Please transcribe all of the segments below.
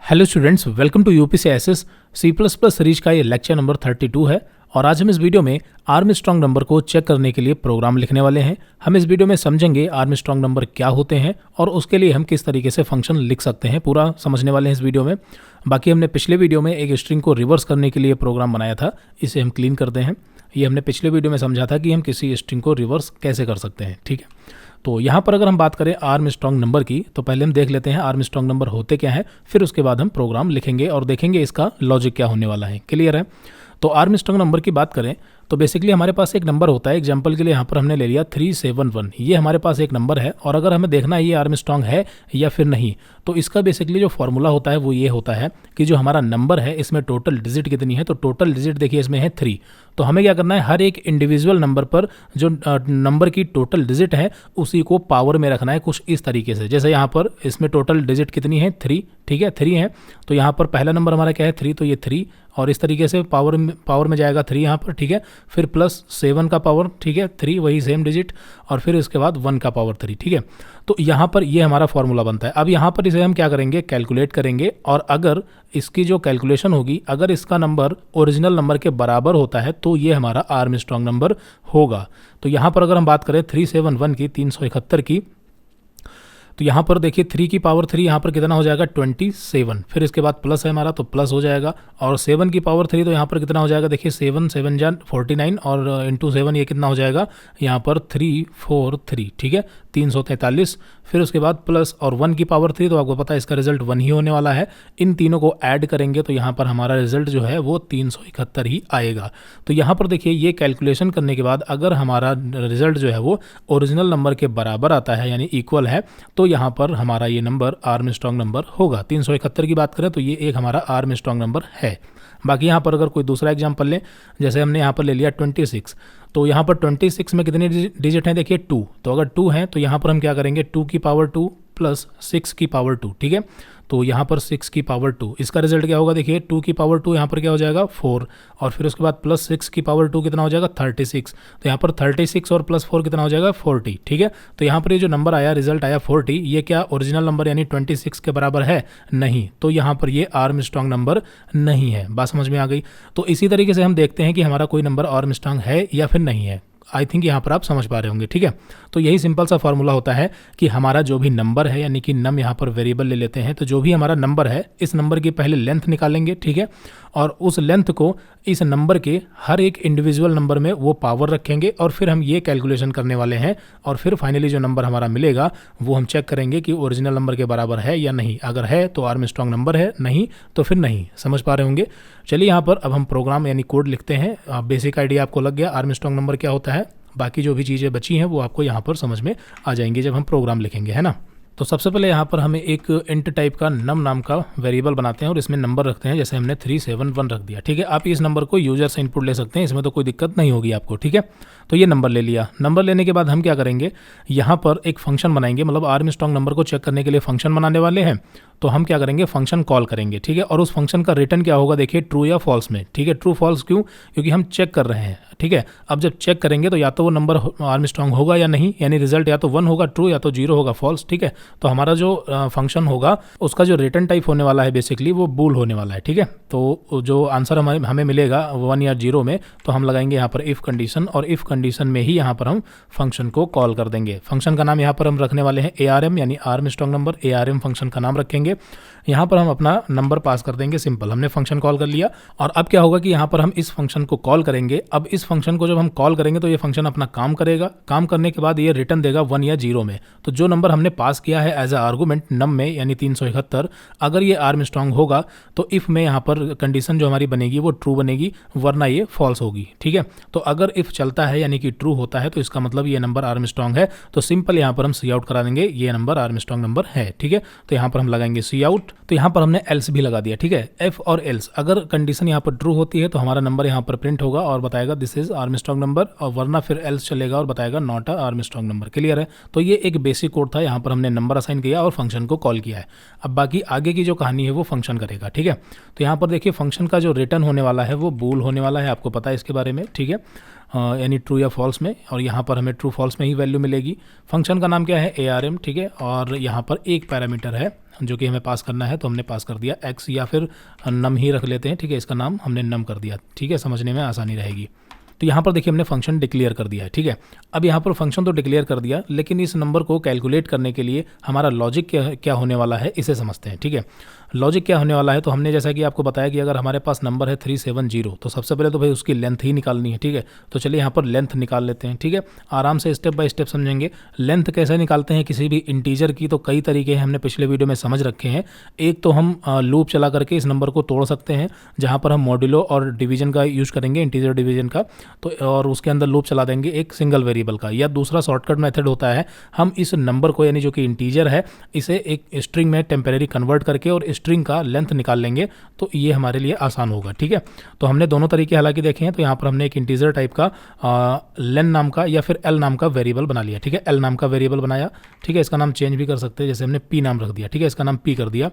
Hello students, welcome to UPCSS C++ series का ये lecture number 32 है और आज हम इस वीडियो में आर्मस्ट्रांग नंबर को चेक करने के लिए प्रोग्राम लिखने वाले हैं। हम इस वीडियो में समझेंगे आर्मस्ट्रांग नंबर क्या होते हैं और उसके लिए हम किस तरीके से फंक्शन लिख सकते हैं, पूरा समझने वाले हैं इस वीडियो में। बाकी हमने पिछले वीडियो में एक स्ट्रिंग को रिवर्स करने के लिए प्रोग्राम बनाया था, इसे हम क्लीन करते हैं। ये हमने पिछले वीडियो में समझा था कि हम किसी स्ट्रिंग को रिवर्स कैसे कर सकते हैं, ठीक है। तो यहाँ पर अगर हम बात करें आर्मस्ट्रांग नंबर की, तो पहले हम देख लेते हैं आर्मस्ट्रांग नंबर होते क्या है, फिर उसके बाद हम प्रोग्राम लिखेंगे और देखेंगे इसका लॉजिक क्या होने वाला है। क्लियर है? तो आर्मस्ट्रांग नंबर की बात करें तो बेसिकली हमारे पास एक नंबर होता है। एग्जांपल के लिए यहाँ पर हमने ले लिया 371, ये हमारे पास एक नंबर है और अगर हमें देखना है ये आर्मस्ट्रांग है या फिर नहीं, तो इसका बेसिकली जो फॉर्मूला होता है वो ये होता है कि जो हमारा नंबर है इसमें टोटल डिजिट कितनी है, तो टोटल डिजिट देखिए इसमें है 3। तो हमें क्या करना है, हर एक इंडिविजुअल नंबर पर जो नंबर की टोटल डिजिट है उसी को पावर में रखना है कुछ इस तरीके से। जैसे यहाँ पर इसमें टोटल डिजिट कितनी है, 3, ठीक है, 3 है। तो यहाँ पर पहला नंबर हमारा क्या है, 3, तो ये 3 और इस तरीके से पावर में जाएगा 3 यहाँ पर, ठीक है। फिर प्लस 7 का पावर, ठीक है, 3 वही सेम डिजिट और फिर इसके बाद 1 का पावर 3, ठीक है। तो यहाँ पर ये हमारा फॉर्मूला बनता है। अब यहाँ पर इसे हम क्या करेंगे, कैलकुलेट करेंगे और अगर इसकी जो कैलकुलेशन होगी, अगर इसका नंबर ओरिजिनल नंबर के बराबर होता है तो ये हमारा आर्मस्ट्रांग नंबर होगा। तो यहाँ पर अगर हम बात करें 371 की, 371 की, तो यहाँ पर देखिए 3 की पावर 3 यहाँ पर कितना हो जाएगा, 27। फिर इसके बाद प्लस है हमारा तो प्लस हो जाएगा और 7 की पावर 3 तो यहाँ पर कितना हो जाएगा, देखिए 7 7 जा 49 और इंटू 7 ये कितना हो जाएगा यहाँ पर 343, ठीक है, 343। फिर उसके बाद प्लस और 1 की पावर 3 तो आपको पता है इसका रिजल्ट 1 ही होने वाला है। इन तीनों को ऐड करेंगे तो यहाँ पर हमारा रिजल्ट जो है वो 371 ही आएगा। तो यहाँ पर देखिए ये कैलकुलेशन करने के बाद अगर हमारा रिजल्ट जो है वो ओरिजिनल नंबर के बराबर आता है यानी इक्वल है, तो यहाँ पर हमारा ये नंबर आर्मस्ट्रांग नंबर होगा। 371 की बात करें तो ये एक हमारा आर्मस्ट्रांग नंबर है। बाकी यहाँ पर अगर कोई दूसरा एग्जांपल लें, जैसे हमने यहाँ पर ले लिया 26, तो यहाँ पर 26 में कितने डिजिट हैं, देखिए 2। तो अगर 2 हैं तो यहाँ पर हम क्या करेंगे, 2 की पावर 2 प्लस 6 की पावर 2, ठीक है। तो यहाँ पर 6 की पावर 2, इसका रिजल्ट क्या होगा, देखिए 2 की पावर 2 यहाँ पर क्या हो जाएगा 4 और फिर उसके बाद प्लस 6 की पावर 2 कितना हो जाएगा 36। तो यहाँ पर 36 और प्लस 4 कितना हो जाएगा 40, ठीक है। तो यहाँ पर ये जो नंबर आया, रिजल्ट आया 40, ये क्या ओरिजिनल नंबर यानी 26 के बराबर है? नहीं। तो यहाँ पर ये आर्मस्ट्रांग नंबर नहीं है। बात समझ में आ गई? तो इसी तरीके से हम देखते हैं कि हमारा कोई नंबर आर्मस्ट्रांग है या फिर नहीं है। आई थिंक यहाँ पर आप समझ पा रहे होंगे, ठीक है। तो यही सिंपल सा फॉर्मूला होता है कि हमारा जो भी नंबर है यानी कि नम यहाँ पर वेरिएबल ले लेते हैं, तो जो भी हमारा नंबर है इस नंबर की पहले लेंथ निकालेंगे, ठीक है, और उस लेंथ को इस नंबर के हर एक इंडिविजुअल नंबर में वो पावर रखेंगे और फिर हम ये कैलकुलेशन करने वाले हैं और फिर फाइनली जो नंबर हमारा मिलेगा वो हम चेक करेंगे कि ओरिजिनल नंबर के बराबर है या नहीं। अगर है तो आर्मस्ट्रांग नंबर है, नहीं तो फिर नहीं। समझ पा रहे होंगे? चलिए यहाँ पर अब हम प्रोग्राम यानी कोड लिखते हैं। बेसिक आइडिया आपको लग गया आर्मस्ट्रांग नंबर क्या होता है। बाकी जो भी चीज़ें बची हैं वो आपको यहाँ पर समझ में आ जाएंगी जब हम प्रोग्राम लिखेंगे, है ना। तो सबसे पहले यहाँ पर हमें एक इंट टाइप का नम नाम का वेरिएबल बनाते हैं और इसमें नंबर रखते हैं। जैसे हमने 371 रख दिया, ठीक है। आप इस नंबर को यूजर से इनपुट ले सकते हैं, इसमें तो कोई दिक्कत नहीं होगी आपको, ठीक है। तो ये नंबर ले लिया। नंबर लेने के बाद हम क्या करेंगे, यहाँ पर एक फंक्शन बनाएंगे, मतलब आर्मस्ट्रांग नंबर को चेक करने के लिए फंक्शन बनाने वाले हैं। तो हम क्या करेंगे, फंक्शन कॉल करेंगे, ठीक है। और उस फंक्शन का रिटर्न क्या होगा, देखिए ट्रू या फॉल्स में, ठीक है। ट्रू फॉल्स क्यों? क्योंकि हम चेक कर रहे हैं, ठीक है। अब जब चेक करेंगे तो या तो वो नंबर आर्मस्ट्रांग होगा या नहीं, यानी रिजल्ट या तो 1 होगा ट्रू या तो 0 होगा फॉल्स, ठीक है। तो हमारा जो फंक्शन होगा उसका जो रिटर्न टाइप होने वाला है बेसिकली वो बूल होने वाला है, ठीक है। तो जो आंसर हमें मिलेगा 1 या 0 में, तो हम लगाएंगे यहाँ पर इफ़ कंडीशन और इफ़ कंडीशन में ही यहाँ पर हम फंक्शन को कॉल कर देंगे। फंक्शन का नाम यहाँ पर हम रखने वाले हैं ARM यानी आर्मस्ट्रांग नंबर। ARM फंक्शन का नाम रखेंगे। यहाँ पर हम अपना नंबर पास कर देंगे, सिंपल। हमने फंक्शन कॉल कर लिया और अब क्या होगा कि यहाँ पर हम इस फंक्शन को कॉल करेंगे। अब इस फंक्शन को जब हम कॉल करेंगे तो ये फंक्शन अपना काम करेगा। काम करने के बाद ये रिटर्न देगा 1 या 0 में। तो जो नंबर हमने पास किया है एज ए आर्गूमेंट नम में यानी 371, अगर ये आर्मस्ट्रांग होगा तो इफ़ में यहाँ पर कंडीशन जो हमारी बनेगी वो ट्रू बनेगी, वरना ये फॉल्स होगी, ठीक है। तो अगर इफ़ चलता है यानी कि ट्रू होता है तो इसका मतलब ये नंबर आर्मस्ट्रांग है। तो सिंपल यहाँ पर हम सी आउट करा देंगे, ये नंबर आर्मस्ट्रांग नंबर है, ठीक है। तो यहाँ पर हम लगाएंगे सी आउट। तो यहाँ पर हमने एल्स भी लगा दिया, ठीक है। एफ और एल्स, अगर कंडीशन यहाँ पर ट्रू होती है तो हमारा नंबर यहाँ पर प्रिंट होगा और बताएगा दिस इज आर्मस्ट्रांग नंबर, और वरना फिर एल्स चलेगा और बताएगा not a Armstrong number. Clear है? तो ये एक बेसिक कोड था, यहाँ पर हमने नंबर असाइन किया और फंक्शन को कॉल किया है। अब बाकी आगे की जो कहानी है वो फंक्शन करेगा, ठीक है। तो यहाँ पर देखिए फंक्शन का जो रिटर्न होने वाला है वो बूल होने वाला है, आपको पता है इसके बारे में, ठीक है। यानी ट्रू या फॉल्स में, और यहाँ पर हमें ट्रू फॉल्स में ही वैल्यू मिलेगी। फंक्शन का नाम क्या है, ARM, ठीक है। और यहाँ पर एक पैरामीटर है जो कि हमें पास करना है, तो हमने पास कर दिया x, या फिर नम ही रख लेते हैं, ठीक है। इसका नाम हमने नम कर दिया, ठीक है, समझने में आसानी रहेगी। तो यहाँ पर देखिए हमने फंक्शन डिक्लेयर कर दिया है, ठीक है। अब यहाँ पर फंक्शन तो डिक्लेयर कर दिया, लेकिन इस नंबर को कैलकुलेट करने के लिए हमारा लॉजिक क्या होने वाला है, इसे समझते हैं, ठीक है। लॉजिक क्या होने वाला है, तो हमने जैसा कि आपको बताया कि अगर हमारे पास नंबर है 370, तो सबसे पहले तो भाई उसकी लेंथ ही निकालनी है, ठीक है। तो चलिए यहाँ पर लेंथ निकाल लेते हैं, ठीक है। आराम से स्टेप बाय स्टेप समझेंगे। लेंथ कैसे निकालते हैं किसी भी इंटीजर की, तो कई तरीके हैं, हमने पिछले वीडियो में समझ रखे हैं। एक तो हम लूप चला करके इस नंबर को तोड़ सकते हैं, जहाँ पर हम मॉड्यूलो और डिवीजन का यूज करेंगे, इंटीजर डिवीजन का, तो और उसके अंदर लूप चला देंगे एक सिंगल वेरिएबल का। या दूसरा शॉर्टकट मेथड होता है, हम इस नंबर को, यानी जो कि इंटीजर है, इसे एक स्ट्रिंग में टेम्परेरी कन्वर्ट करके और स्ट्रिंग का लेंथ निकाल लेंगे, तो ये हमारे लिए आसान होगा, ठीक है। तो हमने दोनों तरीके हालांकि देखे हैं। तो यहाँ पर हमने एक इंटीजर टाइप का लेन नाम का या फिर एल नाम का वेरिएबल बना लिया, ठीक है। एल नाम का वेरिएबल बनाया, ठीक है। इसका नाम चेंज भी कर सकते हैं, जैसे हमने पी नाम रख दिया, ठीक है। इसका नाम पी कर दिया,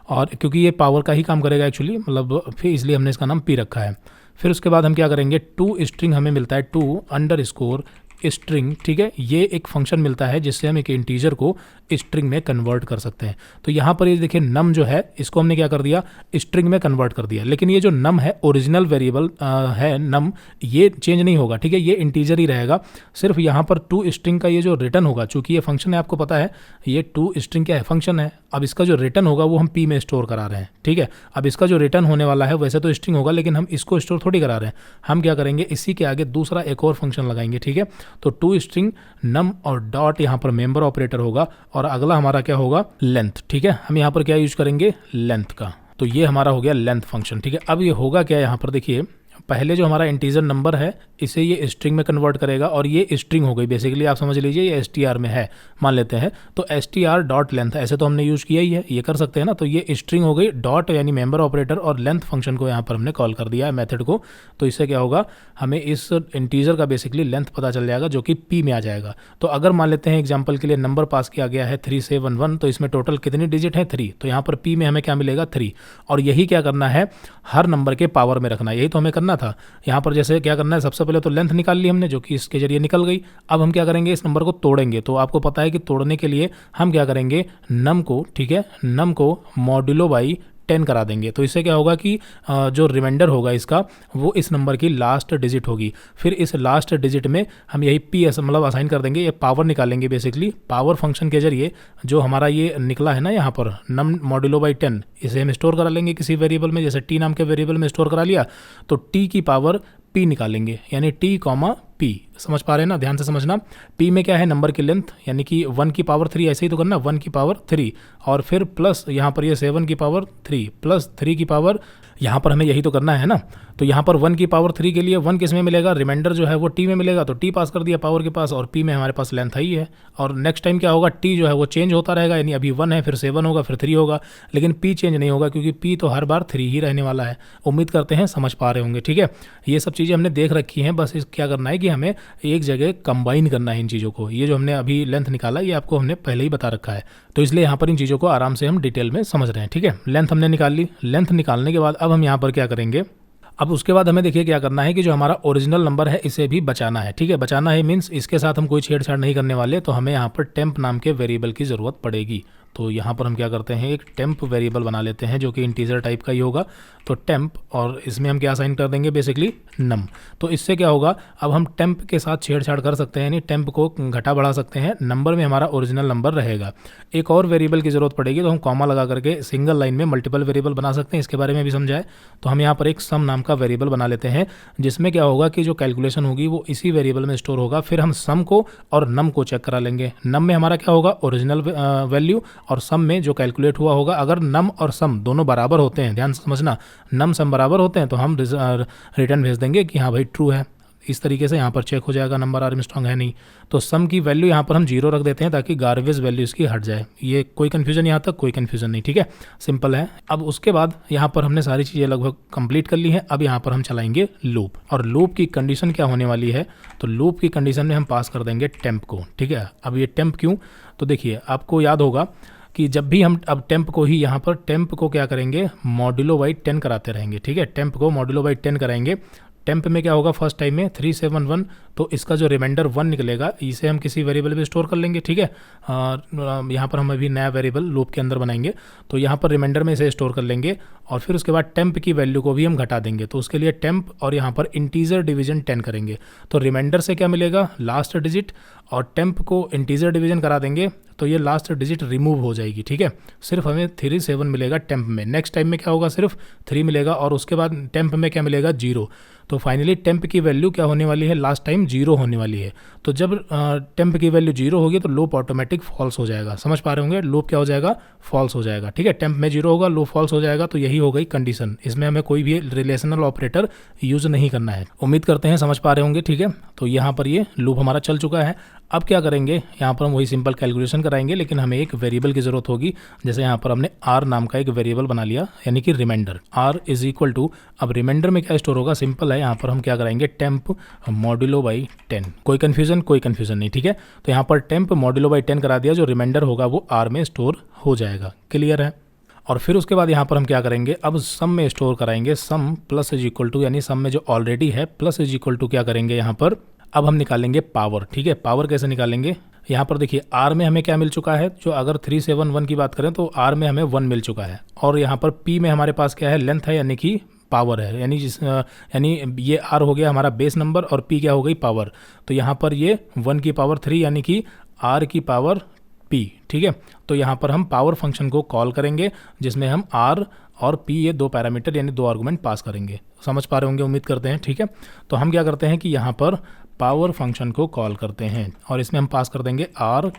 और क्योंकि ये पावर का ही काम करेगा एक्चुअली, मतलब फिर इसलिए हमने इसका नाम पी रखा है। फिर उसके बाद हम क्या करेंगे, टू स्ट्रिंग हमें मिलता है, टू अंडरस्कोर स्ट्रिंग, ठीक है। ये एक फंक्शन मिलता है जिससे हम एक इंटीजर को स्ट्रिंग में कन्वर्ट कर सकते हैं। तो यहाँ पर ये देखिए नम जो है, इसको हमने क्या कर दिया, स्ट्रिंग में कन्वर्ट कर दिया। लेकिन ये जो नम है, ओरिजिनल वेरिएबल है नम, ये चेंज नहीं होगा, ठीक है। ये इंटीजर ही रहेगा। सिर्फ यहाँ पर टू स्ट्रिंग का ये जो रिटर्न होगा, चूंकि ये फंक्शन है, आपको पता है ये टू स्ट्रिंग क्या है, फंक्शन है। अब इसका जो रिटर्न होगा वो हम पी में स्टोर करा रहे हैं, ठीक है। अब इसका जो रिटर्न होने वाला है वैसे तो स्ट्रिंग होगा, लेकिन हम इसको स्टोर थोड़ी करा रहे हैं। हम क्या करेंगे, इसी के आगे दूसरा एक और फंक्शन लगाएंगे, ठीक है। तो टू स्ट्रिंग नम और डॉट यहाँ पर मेंबर ऑपरेटर होगा, और अगला हमारा क्या होगा, लेंथ, ठीक है। हम यहाँ पर क्या यूज करेंगे, लेंथ का। तो ये हमारा हो गया लेंथ फंक्शन, ठीक है। अब ये होगा क्या, यहाँ पर देखिए पहले जो हमारा इंटीजर नंबर है इसे ये स्ट्रिंग में कन्वर्ट करेगा, और ये स्ट्रिंग हो गई बेसिकली, आप समझ लीजिए ये str में है मान लेते हैं। तो str डॉट लेंथ, ऐसे तो हमने यूज किया ही है, ये कर सकते हैं ना। तो ये स्ट्रिंग हो गई, डॉट यानी मेंबर ऑपरेटर, और लेंथ फंक्शन को यहाँ पर हमने कॉल कर दिया है मेथड को। तो इससे क्या होगा, हमें इस इंटीजर का बेसिकली लेंथ पता चल जाएगा, जो कि p में आ जाएगा। तो अगर मान लेते हैं एग्जाम्पल के लिए नंबर पास किया गया है 3711, तो इसमें टोटल कितनी डिजिट है, 3। तो यहाँ पर p में हमें क्या मिलेगा, 3। और यही क्या करना है, हर नंबर के पावर में रखना, यही तो हमें करना था। यहाँ पर जैसे क्या करना है, सबसे पहले तो लेंथ निकाल ली हमने, जो कि इसके जरिए निकल गई। अब हम क्या करेंगे, इस नंबर को तोड़ेंगे। तो आपको पता है कि तोड़ने के लिए हम क्या करेंगे, नम को, ठीक है, नम को मॉड्यूलो बाई 10 करा देंगे। तो इससे क्या होगा कि जो रिमाइंडर होगा इसका, वो इस नंबर की लास्ट डिजिट होगी। फिर इस लास्ट डिजिट में हम यही पी मतलब असाइन कर देंगे, ये पावर निकालेंगे बेसिकली। पावर फंक्शन के जरिए जो हमारा ये निकला है ना यहाँ पर नम मॉड्यूलो बाई 10, इसे हम स्टोर करा लेंगे किसी वेरिएबल में, जैसे टी नाम के वेरिएबल में स्टोर करा लिया, तो टी की पावर पी निकालेंगे, यानी टी कॉमा पी। समझ पा रहे हैं ना, ध्यान से समझना। पी में क्या है, नंबर की लेंथ, यानी कि 1 की पावर 3, ऐसे ही तो करना, 1 की पावर 3, और फिर प्लस यहाँ पर ये 7 की पावर 3 प्लस 3 की पावर, यहाँ पर हमें यही तो करना है ना। तो यहाँ पर 1 की पावर 3 के लिए 1 किस में मिलेगा, रिमाइंडर जो है वो टी में मिलेगा, तो टी पास कर दिया पावर के पास, और पी में हमारे पास लेंथ ही है। और नेक्स्ट टाइम क्या होगा, टी जो है वो चेंज होता रहेगा, यानी अभी 1 है, फिर 7 होगा, फिर 3 होगा, लेकिन पी चेंज नहीं होगा, क्योंकि पी तो हर बार 3 ही रहने वाला है। उम्मीद करते हैं समझ पा रहे होंगे, ठीक है। ये सब चीज़ें हमने देख रखी हैं, बस क्या करना है कि हमें एक जगह कंबाइन करना है इन चीज़ों को। ये जो हमने अभी लेंथ निकाला, ये आपको हमने पहले ही बता रखा है, तो इसलिए यहाँ पर इन चीज़ों को आराम से हम डिटेल में समझ रहे हैं, ठीक है। लेंथ हमने निकाल ली। लेंथ निकालने के बाद अब हम यहाँ पर क्या करेंगे, अब उसके बाद हमें देखिए क्या करना है कि जो हमारा ओरिजिनल नंबर है इसे भी बचाना है, ठीक है। बचाना है मीन्स इसके साथ हम कोई छेड़छाड़ नहीं करने वाले, तो हमें यहाँ पर टेम्प नाम के वेरिएबल की ज़रूरत पड़ेगी। तो यहाँ पर हम क्या करते हैं, एक टेम्प वेरिएबल बना लेते हैं, जो कि इंटीजर टाइप का ही होगा। तो टेम्प, और इसमें हम क्या असाइन कर देंगे, बेसिकली नम। तो इससे क्या होगा, अब हम टेम्प के साथ छेड़छाड़ कर सकते हैं, यानी टेम्प को घटा बढ़ा सकते हैं, नंबर में हमारा ओरिजिनल नंबर रहेगा। एक और वेरिएबल की ज़रूरत पड़ेगी, तो हम कॉमा लगा करके सिंगल लाइन में मल्टीपल वेरिएबल बना सकते हैं, इसके बारे में भी समझाए। तो हम यहाँ पर एक सम नाम का वेरिएबल बना लेते हैं, जिसमें क्या होगा कि जो कैलकुलेशन होगी वो इसी वेरिएबल में स्टोर होगा। फिर हम सम को और नम को चेक करा लेंगे। नम में हमारा क्या होगा, ओरिजिनल वैल्यू, और सम में जो कैलकुलेट हुआ होगा। अगर नम और सम दोनों बराबर होते हैं, ध्यान से समझना, नम सम बराबर होते हैं, तो हम रिटर्न भेज देंगे कि हाँ भाई ट्रू है। इस तरीके से यहाँ पर चेक हो जाएगा नंबर आर्मस्ट्रांग है नहीं। तो सम की वैल्यू यहाँ पर हम 0 रख देते हैं, ताकि गार्बेज वैल्यू इसकी हट जाए। ये कोई कन्फ्यूजन, यहाँ तक कोई कन्फ्यूजन नहीं, ठीक है, सिंपल है। अब उसके बाद यहाँ पर हमने सारी चीज़ें लगभग कंप्लीट कर ली हैं। अब यहाँ पर हम चलाएंगे लूप, और लूप की कंडीशन क्या होने वाली है, तो लूप की कंडीशन में हम पास कर देंगे टेम्प को, ठीक है। अब ये टेम्प क्यों, तो देखिए आपको याद होगा कि जब भी हम अब टेम्प को ही यहाँ पर टेम्प को क्या करेंगे, मॉड्यूलो बाई 10 कराते रहेंगे, ठीक है। टेम्प को मॉड्यूलो बाई 10 कराएंगे, टेम्प में क्या होगा फर्स्ट टाइम में 371, तो इसका जो रिमाइंडर 1 निकलेगा इसे हम किसी वेरिएबल पे स्टोर कर लेंगे, ठीक है। यहाँ पर हम अभी नया वेरिएबल लूप के अंदर बनाएंगे, तो यहाँ पर रिमाइंडर में इसे स्टोर कर लेंगे और फिर उसके बाद टेम्प की वैल्यू को भी हम घटा देंगे। तो उसके लिए टेम्प और यहाँ पर इंटीजर डिवीजन 10 करेंगे। तो रिमाइंडर से क्या मिलेगा, लास्ट डिजिट, और टेम्प को इंटीजर डिवीजन करा देंगे तो ये लास्ट डिजिट रिमूव हो जाएगी, ठीक है। सिर्फ हमें 37 मिलेगा टेम्प में। नेक्स्ट टाइम में क्या होगा, सिर्फ 3 मिलेगा और उसके बाद टेम्प में क्या मिलेगा, 0। तो फाइनली टेम्प की वैल्यू क्या होने वाली है, लास्ट टाइम 0 होने वाली है। तो जब टेम्प की वैल्यू 0 होगी तो लूप ऑटोमेटिक फॉल्स हो जाएगा। समझ पा रहे होंगे, लूप क्या हो जाएगा, फॉल्स हो जाएगा, ठीक है। टेम्प में 0 होगा, लूप फॉल्स हो जाएगा। तो यही हो गई कंडीशन। इसमें हमें कोई भी रिलेशनल ऑपरेटर यूज नहीं करना है। उम्मीद करते हैं समझ पा रहे होंगे, ठीक है। तो यहाँ पर ये लूप हमारा चल चुका है। अब क्या करेंगे, यहाँ पर हम वही सिंपल कैलकुलेशन कराएंगे, लेकिन हमें एक वेरिएबल की जरूरत होगी। जैसे यहाँ पर हमने r नाम का एक वेरिएबल बना लिया, यानी कि reminder. r is equal to, अब रिमाइंडर में क्या स्टोर होगा, सिंपल है। यहाँ पर हम क्या कराएंगे, टेम्प मॉड्यूलो बाई 10। कोई कन्फ्यूजन नहीं, ठीक है। तो यहाँ पर टेम्प मॉड्यूलो बाई 10 करा दिया, जो रिमाइंडर होगा वो r में स्टोर हो जाएगा। क्लियर है। और फिर उसके बाद यहाँ पर हम क्या करेंगे, अब सम में स्टोर कराएंगे। सम प्लस इज इक्वल टू, यानी सम में जो ऑलरेडी है प्लस इज इक्वल टू क्या करेंगे यहाँ पर, अब हम निकालेंगे पावर, ठीक है। पावर कैसे निकालेंगे, यहाँ पर देखिए R में हमें क्या मिल चुका है, जो अगर 371 की बात करें तो R में हमें 1 मिल चुका है। और यहाँ पर P में हमारे पास क्या है, लेंथ है, यानी कि पावर है, यानी ये R हो गया हमारा बेस नंबर और P क्या हो गई, पावर। तो यहाँ पर ये 1 की पावर 3 यानी कि R की पावर P, ठीक है। तो यहाँ पर हम पावर फंक्शन को कॉल करेंगे, जिसमें हम R और P ये 2 पैरामीटर यानी 2 आर्गुमेंट पास करेंगे। समझ पा रहे होंगे, उम्मीद करते हैं, ठीक है। तो हम क्या करते हैं कि यहाँ पर पावर फंक्शन को कॉल करते हैं और इसमें हम पास कर देंगे R,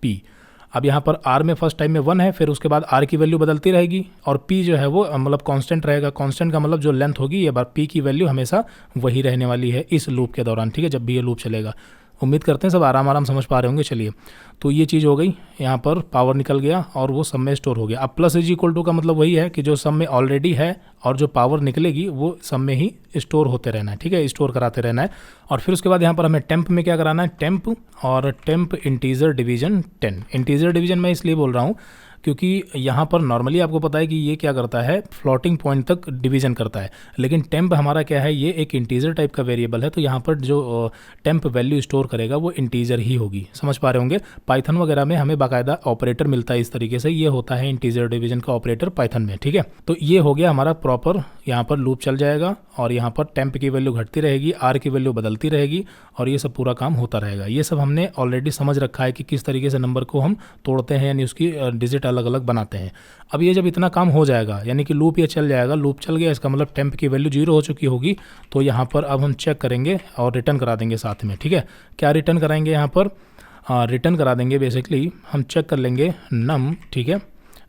P। अब यहाँ पर R में फर्स्ट टाइम में 1 है, फिर उसके बाद R की वैल्यू बदलती रहेगी और P जो है वो मतलब कांस्टेंट रहेगा। कांस्टेंट का मतलब जो लेंथ होगी, ये बार P की वैल्यू हमेशा वही रहने वाली है इस लूप के दौरान, ठीक है, जब भी ये लूप चलेगा। उम्मीद करते हैं सब आराम समझ पा रहे होंगे। चलिए, तो ये चीज़ हो गई, यहाँ पर पावर निकल गया और वो सम में स्टोर हो गया। अब प्लस इज इक्वल टू का मतलब वही है कि जो सम में ऑलरेडी है और जो पावर निकलेगी वो सम में ही स्टोर होते रहना है, ठीक है, स्टोर कराते रहना है। और फिर उसके बाद यहाँ पर हमें टेम्प में क्या कराना है, टेम्प और temp integer division 10। Integer division मैं इसलिए बोल रहा हूँ क्योंकि यहाँ पर नॉर्मली आपको पता है कि ये क्या करता है, फ्लोटिंग पॉइंट तक डिवीजन करता है, लेकिन टेम्प हमारा क्या है, ये एक इंटीजर टाइप का वेरिएबल है। तो यहाँ पर जो टेम्प वैल्यू स्टोर करेगा वो इंटीजर ही होगी। समझ पा रहे होंगे, पाइथन वगैरह में हमें बाकायदा ऑपरेटर मिलता है इस तरीके से, ये होता है इंटीजर डिवीजन का ऑपरेटर पाइथन में, ठीक है। तो ये हो गया हमारा प्रॉपर, यहाँ पर लूप चल जाएगा और यहाँ पर टेम्प की वैल्यू घटती रहेगी, R की वैल्यू बदलती रहेगी और ये सब पूरा काम होता रहेगा। ये सब हमने ऑलरेडी समझ रखा है कि किस तरीके से नंबर को हम तोड़ते हैं, यानी उसकी डिजिट अलग अलग बनाते हैं। अब ये जब इतना काम हो जाएगा, यानी कि लूप ये चल जाएगा, लूप चल गया, इसका मतलब टेम्प की वैल्यू 0 हो चुकी होगी। तो यहाँ पर अब हम चेक करेंगे और रिटर्न करा देंगे साथ में, ठीक है। क्या रिटर्न कराएंगे यहाँ पर, रिटर्न करा देंगे, बेसिकली हम चेक कर लेंगे नम, ठीक है,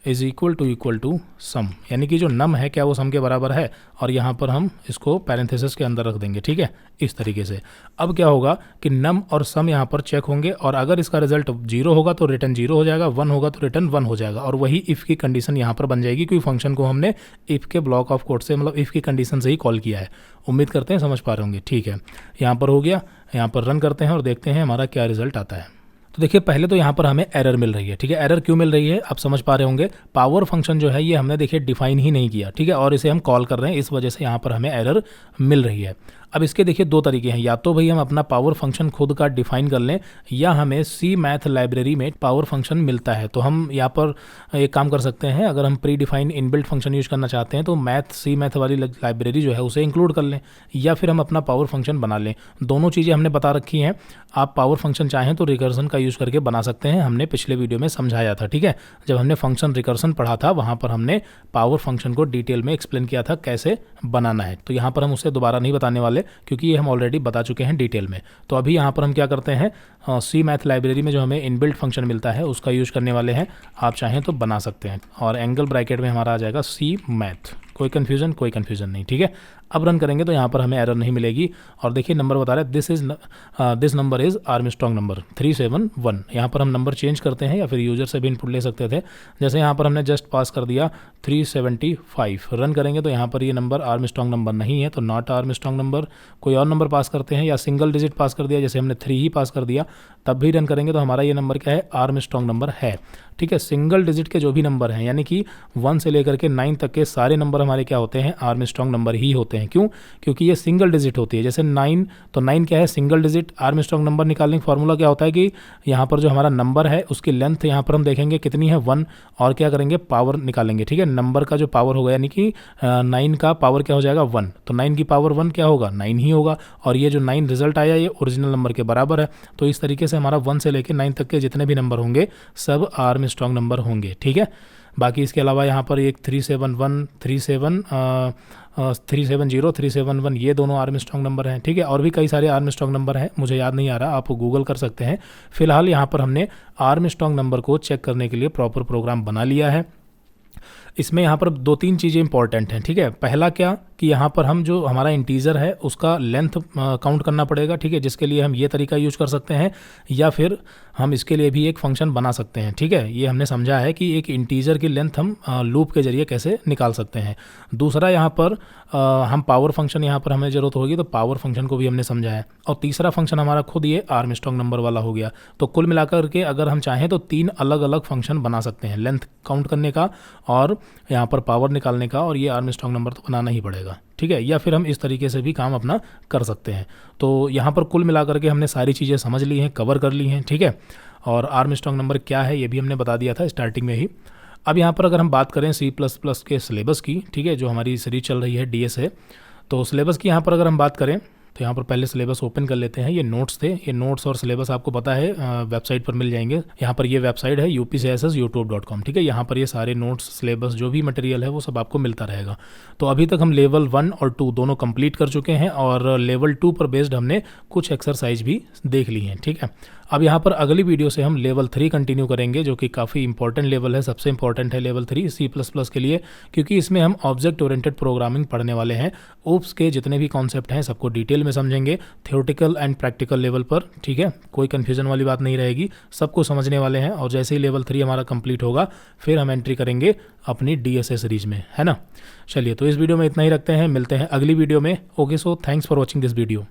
इज इक्वल टू सम, यानी कि जो नम है क्या वो सम के बराबर है, और यहाँ पर हम इसको पैरेंथेसिस के अंदर रख देंगे, ठीक है, इस तरीके से। अब क्या होगा कि नम और सम यहाँ पर चेक होंगे और अगर इसका रिजल्ट 0 होगा तो रिटर्न 0 हो जाएगा, 1 होगा तो रिटर्न 1 हो जाएगा। और वही इफ़ की कंडीशन यहाँ पर बन जाएगी, क्योंकि फंक्शन को हमने इफ़ के ब्लॉक ऑफ कोड से, मतलब इफ़ की कंडीशन से ही कॉल किया है। उम्मीद करते हैं समझ पा रहे होंगे, ठीक है। यहाँ पर हो गया, यहाँ पर रन करते हैं और देखते हैं हमारा क्या रिजल्ट आता है। तो देखिए, पहले तो यहाँ पर हमें एरर मिल रही है, ठीक है। एरर क्यों मिल रही है आप समझ पा रहे होंगे, पावर फंक्शन जो है ये हमने देखिए डिफाइन ही नहीं किया, ठीक है, और इसे हम कॉल कर रहे हैं, इस वजह से यहाँ पर हमें एरर मिल रही है। अब इसके देखिए 2 तरीके हैं, या तो भाई हम अपना पावर फंक्शन खुद का डिफाइन कर लें, या हमें सी मैथ लाइब्रेरी में पावर फंक्शन मिलता है। तो हम यहाँ पर एक काम कर सकते हैं, अगर हम pre define inbuilt function use करना चाहते हैं तो सी मैथ वाली लाइब्रेरी जो है उसे इंक्लूड कर लें, या फिर हम अपना पावर फंक्शन बना लें। दोनों चीज़ें हमने बता रखी हैं। आप पावर फंक्शन चाहें तो रिकर्सन का यूज़ करके बना सकते हैं, हमने पिछले वीडियो में समझाया था, ठीक है। जब हमने फंक्शन रिकर्सन पढ़ा था वहाँ पर हमने पावर फंक्शन को डिटेल में एक्सप्लेन किया था कैसे बनाना है। तो यहाँ पर हम उसे दोबारा नहीं बताने वाले, क्योंकि ये हम ऑलरेडी बता चुके हैं डिटेल में। तो अभी यहाँ पर हम क्या करते हैं, सी मैथ लाइब्रेरी में जो हमें इनबिल्ट फंक्शन मिलता है उसका यूज़ करने वाले हैं। आप चाहें तो बना सकते हैं, और एंगल ब्रैकेट में हमारा आ जाएगा सी मैथ। कोई कन्फ्यूजन नहीं, ठीक है। अब रन करेंगे तो यहाँ पर हमें एरर नहीं मिलेगी। और देखिए नंबर बता रहा है this number is Armstrong number 371। यहाँ पर हम नंबर चेंज करते हैं या फिर यूजर से भी इनपुट ले सकते थे। जैसे यहाँ पर हमने जस्ट पास कर दिया 375। रन करेंगे तो यहाँ पर ये नंबर आर्मस्ट्रॉन्ग नंबर नहीं है, तो नॉट आर्मस्ट्रॉन्ग नंबर। कोई और नंबर पास करते हैं या सिंगल डिजिट पास कर दिया, जैसे हमने 3 ही पास कर दिया, तब भी रन करेंगे तो हमारा ये नंबर क्या है, आर्मस्ट्रॉन्ग नंबर है, ठीक है। सिंगल डिजिट के जो भी नंबर हैं, यानी कि 1 से लेकर के 9 तक के सारे नंबर हमारे क्या होते हैं, आर्मस्ट्रॉन्ग नंबर ही होते हैं। क्यों? क्योंकि ये सिंगल डिजिट होती है। जैसे 9, तो 9 क्या है? Single digit. आर्मस्ट्रॉन्ग नंबर निकालने का फॉर्मूला क्या होता है कि यहाँ पर जो हमारा नंबर है उसकी लेंथ यहाँ पर हम देखेंगे कितनी है, 1, और क्या करेंगे, पावर निकालेंगे। ठीक है, नंबर का जो पावर होगा यानी कि 9 का पावर क्या हो जाएगा, 1, तो 9 की पावर 1 क्या होगा, 9 ही होगा। और ये जो 9 रिजल्ट आया ये ओरिजिनल नंबर के बराबर है। तो इस तरीके से हमारा 1 से लेकर 9 तक के जितने भी नंबर होंगे सब आर्मस्ट्रॉन्ग नंबर होंगे। ठीक है, बाकी इसके अलावा यहाँ पर एक 371, 370, 371 ये दोनों आर्मस्ट्रॉन्ग नंबर हैं। ठीक है, और भी कई सारे आर्मस्ट्रॉन्ग नंबर हैं, मुझे याद नहीं आ रहा, आप गूगल कर सकते हैं। फिलहाल यहाँ पर हमने आर्मस्ट्रॉन्ग नंबर को चेक करने के लिए प्रॉपर प्रोग्राम बना लिया है। इसमें यहाँ पर 2-3 चीज़ें इंपॉर्टेंट हैं। ठीक है, पहला क्या कि यहाँ पर हम जो हमारा इंटीजर है उसका लेंथ काउंट करना पड़ेगा। ठीक है, जिसके लिए हम ये तरीका यूज कर सकते हैं, या फिर हम इसके लिए भी एक फंक्शन बना सकते हैं। ठीक है, ये हमने समझा है कि एक इंटीजर की लेंथ हम लूप के जरिए कैसे निकाल सकते हैं। दूसरा यहाँ पर हम पावर फंक्शन, यहाँ पर हमें ज़रूरत होगी तो पावर फंक्शन को भी हमने समझा है। और तीसरा फंक्शन हमारा खुद ये आर्मस्ट्रॉन्ग नंबर वाला हो गया। तो कुल मिलाकर के अगर हम चाहें तो 3 अलग अलग फंक्शन बना सकते हैं, लेंथ काउंट करने का और यहाँ पर पावर निकालने का, और ये आर्मस्ट्रॉन्ग नंबर तो बनाना ही पड़ेगा। ठीक है, या फिर हम इस तरीके से भी काम अपना कर सकते हैं। तो यहाँ पर कुल मिलाकर के हमने सारी चीज़ें समझ ली हैं, कवर कर ली हैं। ठीक है, और आर्मस्ट्रॉन्ग नंबर क्या है ये भी हमने बता दिया था स्टार्टिंग में ही। अब यहाँ पर अगर हम बात करें C++ के सिलेबस की, ठीक है, जो हमारी सीरीज चल रही है DS है, तो सिलेबस की यहाँ पर अगर हम बात करें तो यहाँ पर पहले सिलेबस ओपन कर लेते हैं। ये नोट्स थे, ये नोट्स और सिलेबस आपको पता है वेबसाइट पर मिल जाएंगे। यहाँ पर ये वेबसाइट है upcssyoutube.com। ठीक है, यहाँ पर ये सारे नोट्स, सिलेबस, जो भी मटेरियल है वो सब आपको मिलता रहेगा। तो अभी तक हम लेवल 1 और 2 दोनों कंप्लीट कर चुके हैं, और लेवल 2 पर बेस्ड हमने कुछ एक्सरसाइज भी देख ली हैं। ठीक है, अब यहाँ पर अगली वीडियो से हम लेवल 3 कंटिन्यू करेंगे, जो कि काफ़ी इंपॉर्टेंट लेवल है, सबसे इंपॉर्टेंट है लेवल 3 C++ के लिए, क्योंकि इसमें हम ऑब्जेक्ट ओरिएंटेड प्रोग्रामिंग पढ़ने वाले हैं। ओप्स के जितने भी कॉन्सेप्ट हैं सबको डिटेल में समझेंगे, थ्योरेटिकल एंड प्रैक्टिकल लेवल पर। ठीक है, कोई कन्फ्यूजन वाली बात नहीं रहेगी, सबको समझने वाले हैं। और जैसे ही लेवल 3 हमारा कंप्लीट होगा फिर हम एंट्री करेंगे अपनी DSA सीरीज में, है ना। चलिए, तो इस वीडियो में इतना ही रखते हैं, मिलते हैं अगली वीडियो में। Okay, so thanks for watching this video.